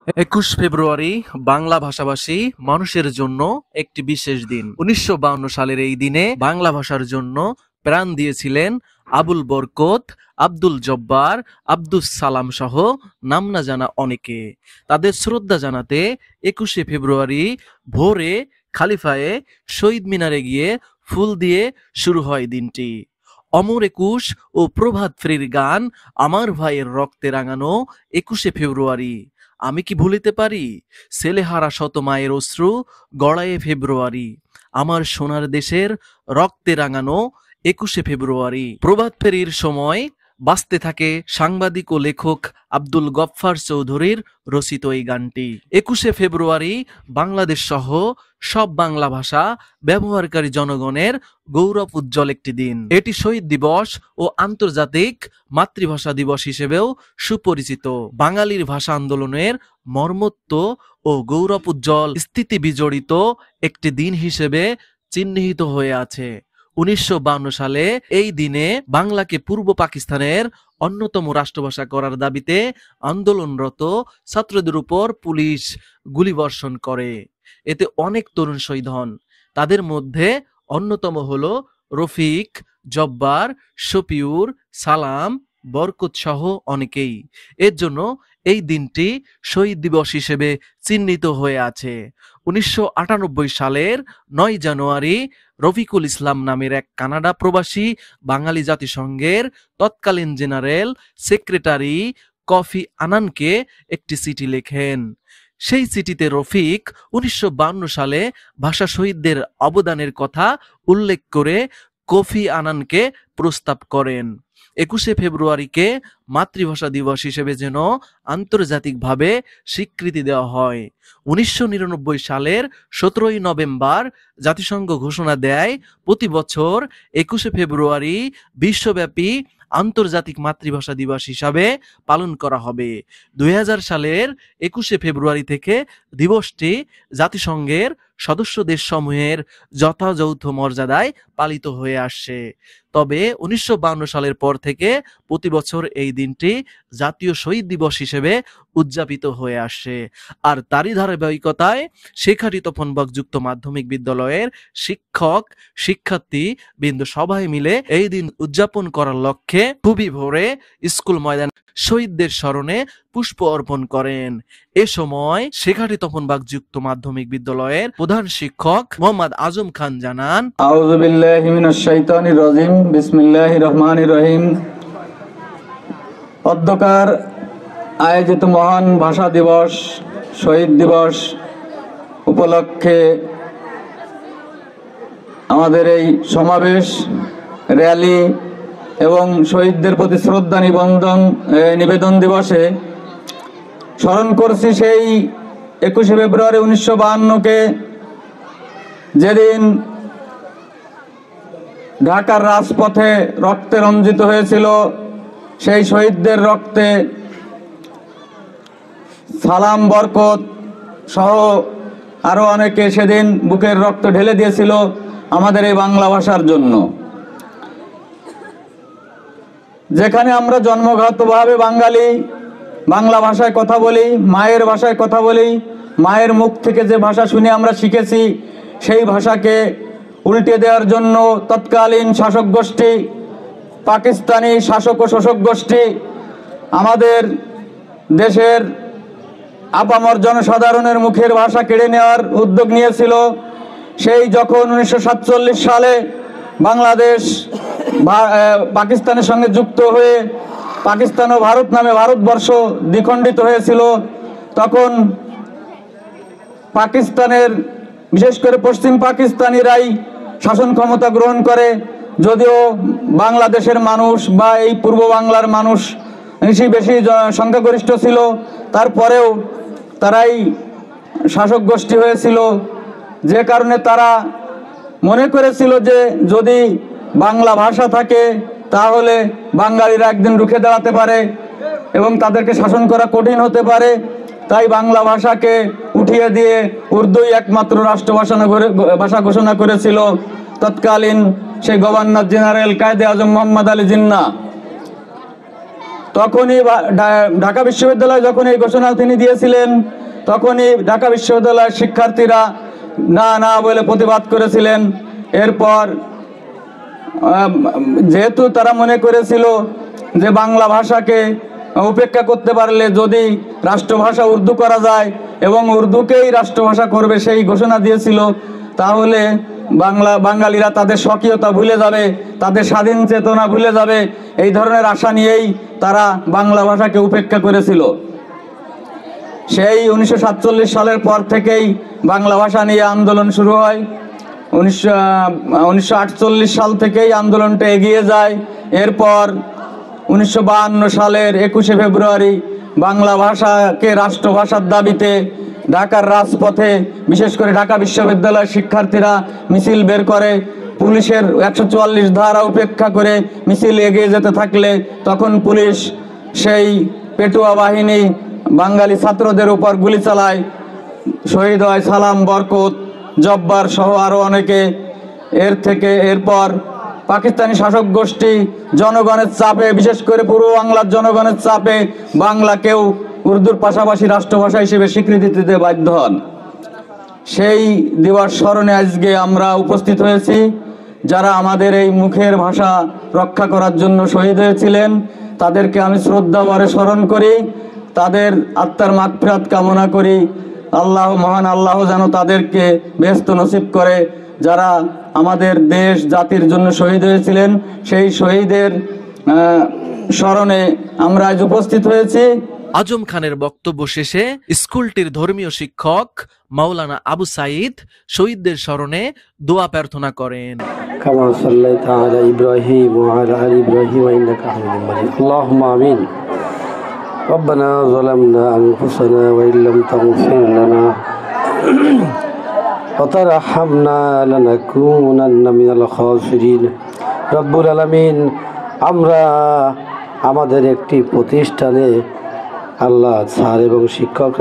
২১ ফেব্রুয়ারি বাংলা ভাষাভাষী মানুষের জন্য একটি বিশেষ দিন। ১৯৫২ সালের এই দিনে বাংলা ভাষার জন্য প্রাণ দিয়েছিলেন আবুল বরকত, আব্দুল জব্বার, আব্দুস সালাম সহ নাম না জানা অনেকে। তাদের শ্রদ্ধা জানাতে ২১ ফেব্রুয়ারি ভোরে খালিফায়ে শহীদ মিনারে গিয়ে ফুল দিয়ে শুরু হয় দিনটি। অমর ২১ ও প্রভাত ফেরির গান আমার ভাইয়ের রক্তে রাঙানো ২১ ফেব্রুয়ারি। আমি কি ভুলিতে পারি ছেলেহারা শত মায়ের অশ্রু গড়ায়ে ফেব্রুয়ারি, আমার সোনার দেশের রক্তে রাঙানো ২১ ফেব্রুয়ারি। প্রভাত ফেরির সময় বাজতে থাকে সাংবাদিক ও লেখক আব্দুল গফফার চৌধুরীর রচিত এই গানটি। ২১ ফেব্রুয়ারি বাংলাদেশ সহ সব বাংলা ভাষা ব্যবহারকারী জনগণের গৌরব উজ্জ্বল একটি দিন। এটি শহীদ দিবস ও আন্তর্জাতিক মাতৃভাষা দিবস হিসেবেও সুপরিচিত। বাঙালির ভাষা আন্দোলনের মর্মত্ব ও গৌরব উজ্জ্বল স্থিতি বিজড়িত একটি দিন হিসেবে চিহ্নিত হয়ে আছে। ১৯৫২ সালে এই দিনে বাংলাকে পূর্ব পাকিস্তানের অন্যতম রাষ্ট্রভাষা করার দাবিতে আন্দোলনরত ছাত্রদের উপর পুলিশ গুলিবর্ষণ করে। এতে অনেক তরুণ শহীদ হন। তাদের মধ্যে অন্যতম হলো রফিক, জব্বার, শফিউর, সালাম, বরকত সহ অনেকেই। এর জন্য এই দিনটি শহীদ দিবস হিসেবে চিহ্নিত হয়ে আছে। ১৯৯৮ সালের ৯ জানুয়ারি রফিকুল ইসলাম নামের এক কানাডা প্রবাসী বাঙালি জাতিসংঘের তৎকালীন জেনারেল সেক্রেটারি কফি আনানকে একটি চিঠি লেখেন। সেই চিঠিতে রফিক ১৯৫২ সালে ভাষা শহীদদের অবদানের কথা উল্লেখ করে কফি আনানকে প্রস্তাব করেন ২১ ফেব্রুয়ারিকে মাতৃভাষা দিবস হিসেবে যেন আন্তর্জাতিকভাবে স্বীকৃতি দেওয়া হয়। ১৯৯৯ সালের ১৭ নভেম্বর জাতিসংঘ ঘোষণা দেয় প্রতি বছর ২১ ফেব্রুয়ারি বিশ্বব্যাপী আন্তর্জাতিক মাতৃভাষা দিবস হিসাবে পালন করা হবে। ২০০০ সালের ২১ ফেব্রুয়ারি থেকে দিবসটি জাতিসংঘের সদস্য দেশসমূহের যথাযথ মর্যাদায় পালিত হয়ে আসছে। তবে ১৯৫২ সালের পর থেকে প্রতি বছর এই দিনটি জাতীয় শহীদ দিবস হিসেবে উদযাপিত হয়ে আসছে। আর তারই ধারাবাহিকতায় শেখাটি তপনবাগযুক্ত মাধ্যমিক বিদ্যালয়ের শিক্ষক শিক্ষার্থী বৃন্দ সবাই মিলে এই দিন উদযাপন করার লক্ষ্যে খুবই ভোরে স্কুল ময়দান শহীদদের স্মরণে পুষ্প অর্পণ করেন। এ সময় শেখাটি তপনবাগযুক্ত মাধ্যমিক বিদ্যালয়ের প্রধান শিক্ষক মোহাম্মদ আজম খান জানান, আউযু বিল্লাহি মিনাশ শাইতানির রাজিম, বিসমিল্লাহির রহমানির রহিম। অধ্যকার আয়োজিত মহান ভাষা দিবস শহীদ দিবস উপলক্ষে আমাদের এই সমাবেশ, র্যালি এবং শহীদদের প্রতি শ্রদ্ধা নিবেদন দিবসে স্মরণ করছি সেই ২১ ফেব্রুয়ারি ১৯৫২কে, যেদিন ঢাকার রাজপথে রক্তে রঞ্জিত হয়েছিল। সেই শহীদদের রক্তে সালাম, বরকত সহ আরো অনেকে সেদিন বুকের রক্ত ঢেলে দিয়েছিল আমাদের এই বাংলা ভাষার জন্য। যেখানে আমরা জন্মগতভাবে বাঙালি, বাংলা ভাষায় কথা বলি, মায়ের ভাষায় কথা বলি, মায়ের মুখ থেকে যে ভাষা শুনে আমরা শিখেছি সেই ভাষাকে উল্টে দেওয়ার জন্য তৎকালীন শাসক গোষ্ঠী, পাকিস্তানি শাসক ও শোষক গোষ্ঠী আমাদের দেশের আপামর জনসাধারণের মুখের ভাষা কেড়ে নেওয়ার উদ্যোগ নিয়েছিল। সেই যখন ১৯৪৭ সালে বাংলাদেশ পাকিস্তানের সঙ্গে যুক্ত হয়ে পাকিস্তান ও ভারত নামে ভারতবর্ষ দ্বিখণ্ডিত হয়েছিল, তখন পাকিস্তানের বিশেষ করে পশ্চিম পাকিস্তানিরাই শাসন ক্ষমতা গ্রহণ করে। যদিও বাংলাদেশের মানুষ বা এই পূর্ব বাংলার মানুষ বেশি সংখ্যাগরিষ্ঠ ছিল, তারপরেও তারাই শাসক গোষ্ঠী হয়েছিল। যে কারণে তারা মনে করেছিল যে যদি বাংলা ভাষা থাকে তাহলে বাঙালিরা একদিন রুখে দাঁড়াতে পারে এবং তাদেরকে শাসন করা কঠিন হতে পারে। তাই বাংলা ভাষাকে উঠিয়ে দিয়ে উর্দুই একমাত্র রাষ্ট্রভাষা ঘোষণা করেছিল তৎকালীন সেই গভর্নর জেনারেল কায়েদে আজম মোহাম্মদ আলী জিন্নাহ। তখনই ঢাকা বিশ্ববিদ্যালয় যখন এই ঘোষণা তিনি দিয়েছিলেন, তখনই ঢাকা বিশ্ববিদ্যালয়ের শিক্ষার্থীরা না না বলে প্রতিবাদ করেছিলেন। এরপর যেহেতু তারা মনে করেছিল যে বাংলা ভাষাকে উপেক্ষা করতে পারলে যদি রাষ্ট্রভাষা উর্দু করা যায় এবং উর্দুকেই রাষ্ট্রভাষা করবে সেই ঘোষণা দিয়েছিল, তাহলে বাঙালিরা তাদের স্বকীয়তা ভুলে যাবে, তাদের স্বাধীন চেতনা ভুলে যাবে, এই ধরনের আশা নিয়েই তারা বাংলা ভাষাকে উপেক্ষা করেছিল। সেই 1947 সালের পর থেকেই বাংলা ভাষা নিয়ে আন্দোলন শুরু হয়। 1948 সাল থেকেই আন্দোলনটা এগিয়ে যায়। এরপর 1952 সালের 21শে ফেব্রুয়ারি বাংলা ভাষাকে রাষ্ট্রভাষার দাবিতে ঢাকার রাজপথে, বিশেষ করে ঢাকা বিশ্ববিদ্যালয়ের শিক্ষার্থীরা মিছিল বের করে। পুলিশের 144 ধারা উপেক্ষা করে মিছিল এগিয়ে যেতে থাকলে তখন পুলিশ সেই পেটুয়া বাহিনী বাঙালি ছাত্রদের উপর গুলি চালায়। শহীদ হয় সালাম, বরকত, জব্বার সহ আরও অনেকে। এরপর পাকিস্তানি শাসক গোষ্ঠী জনগণের চাপে, বিশেষ করে পূর্ব বাংলার জনগণের চাপে বাংলাকেও উর্দুর পাশাপাশি রাষ্ট্রভাষা হিসেবে স্বীকৃতি দিতে বাধ্য হন। সেই দিবস স্মরণে আজকে আমরা উপস্থিত হয়েছি। যারা আমাদের এই মুখের ভাষা রক্ষা করার জন্য শহীদ হয়েছিলেন তাদেরকে আমি শ্রদ্ধা ভরে স্মরণ করি, তাদের আত্মার মাগফিরাত কামনা করি। মহান আল্লাহ যেন তাদেরকে বেহেশত নসিব করে। যারা আমাদের দেশ জাতির জন্য শহীদ হয়েছিলেন সেই শহীদের স্মরণে আমরা আজ উপস্থিত হয়েছি। আজম খানের বক্তব্য শেষে স্কুলটির ধর্মীয় শিক্ষক মাওলানা আবু সাইদ শহীদদের স্মরণে দোয়া প্রার্থনা করেন। কামা সাল্লাইতা আলা ইব্রাহিম ওয়া আলা আলি ইব্রাহিম ইন্নাকা হামিদুম মাজিদ। আল্লাহুম্মা আমিন। রব্বানা যালামনা আনফুসানা ওয়া ইল্লাম তাগফির লানা ওয়া তারহামনা লানাকুনান্না মিনাল খাসিরিন। রব্বুল আলামিন, আমরা আমাদের একটি প্রতিষ্ঠানে আল্লাহ স্যার এবং শিক্ষকরা